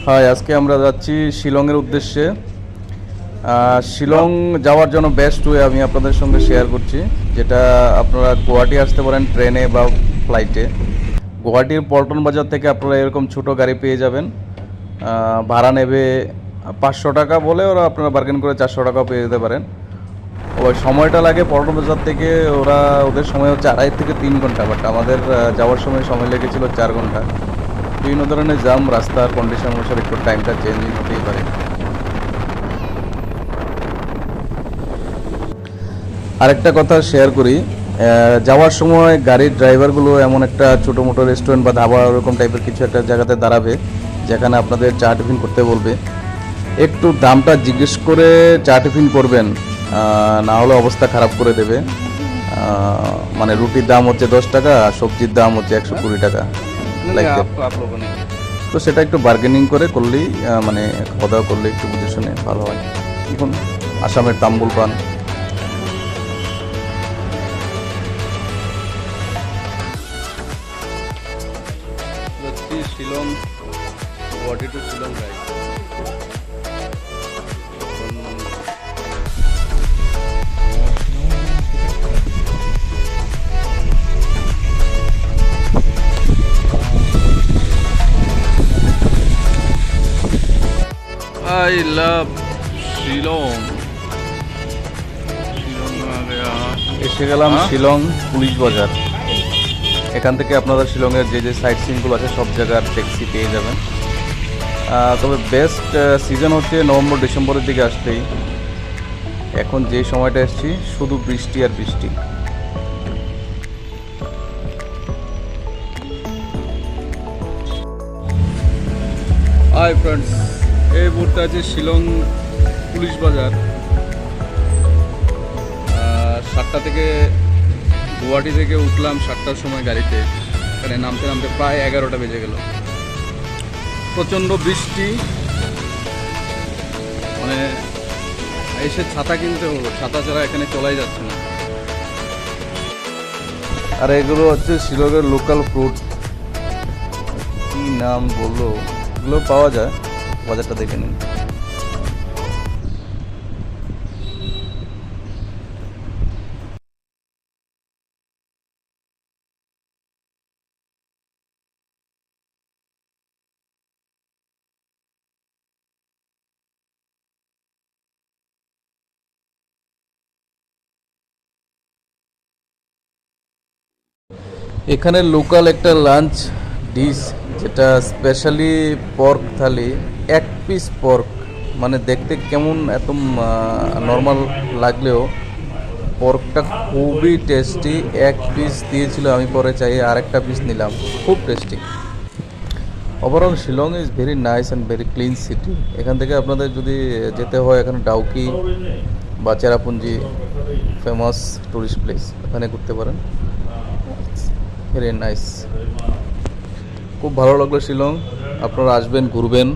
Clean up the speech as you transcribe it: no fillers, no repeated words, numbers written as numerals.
High, আজকে আমরা যাচ্ছি শিলংয়ের উদ্দেশ্যে। শিলং যাওয়ার জন্য বেস্ট ওয়ে আমি আপনাদের সঙ্গে শেয়ার করছি, যেটা আপনারা গুয়াহাটি আসতে পারেন ট্রেনে বা ফ্লাইটে। গুয়াহাটির পল্টন বাজার থেকে আপনারা এরকম ছোটো গাড়ি পেয়ে যাবেন। ভাড়া নেবে 500 টাকা বলে, ওরা আপনারা বার্গেন করে 400 টাকাও পেয়ে যেতে পারেন। ওই সময়টা লাগে পল্টন বাজার থেকে, ওদের সময় হচ্ছে 2.5 থেকে 3 ঘন্টা, বাট আমাদের যাওয়ার সময় লেগেছিল 4 ঘন্টা। বিভিন্ন ধরনের জাম, রাস্তার কন্ডিশন অনুসারে একটু টাইমটা চেঞ্জিং হতেই পারে। আরেকটা কথা শেয়ার করি, যাওয়ার সময় গাড়ির ড্রাইভারগুলো এমন একটা ছোটো মোটো রেস্টুরেন্ট বা ধাবা ওরকম টাইপের কিছু একটা জায়গাতে দাঁড়াবে, যেখানে আপনাদের চা টিফিন করতে বলবে। একটু দামটা জিজ্ঞেস করে চা টিফিন করবেন, না হলে অবস্থা খারাপ করে দেবে। মানে রুটির দাম হচ্ছে 10 টাকা, আর সবজির দাম হচ্ছে 120 টাকা। তো সেটা একটু বার্গেনিং করে করলেই, মানে খাওয়া দাওয়া করলে একটু বুঝে শুনে ভালো হয়। এখন আসামের তাম্বুল পান। Shillong, Guwahati to Shillong ride. I love Shillong. এসে গেলাম শিলং পুলিশ বাজার। এখান থেকে আপনারা শিলংয়ের যে সাইট সিনগুলো আছে সব জায়গার ট্যাক্সি পেয়ে যাবেন। তবে বেস্ট সিজন হচ্ছে নভেম্বর ডিসেম্বরের দিকে আসতেই। এখন যে সময়টা এসছি শুধু বৃষ্টি আর বৃষ্টি। হাই ফ্রেন্ডস, এই মুহূর্তে আছে শিলং পুলিশ বাজার। 7টা থেকে গুয়াহাটি থেকে উঠলাম 7টার সময় গাড়িতে। এখানে নামতে নামতে প্রায় 11টা বেজে গেল। প্রচণ্ড বৃষ্টি, মানে এসে ছাতা কিনতে হলো, ছাতা ছাড়া এখানে চলাই যাচ্ছে না। আর এগুলো হচ্ছে শিলংয়ের লোকাল ফ্রুট, কি নাম বললো, এগুলো পাওয়া যায়। বাজারটা দেখে নিন। এখানে লোকাল একটা লাঞ্চ ডিশ, যেটা স্পেশালি পর্ক থালি। 1 পিস পর্ক, মানে দেখতে কেমন এত নর্মাল লাগলেও পর্কটা খুবই টেস্টি। 1 পিস দিয়েছিল, আমি পরে চাই আরেকটা পিস নিলাম। খুব tasty. Overall Shillong is very nice and very clean city. এখান থেকে আপনাদের যদি যেতে হয়, এখানে ডাউকি বা চেরাপুঞ্জি ফেমাস টুরিস্ট প্লেস, এখানে ঘুরতে পারেন। ভেরি নাইস, খুব ভালো লাগলো শিলং। আপনারা আসবেন, ঘুরবেন।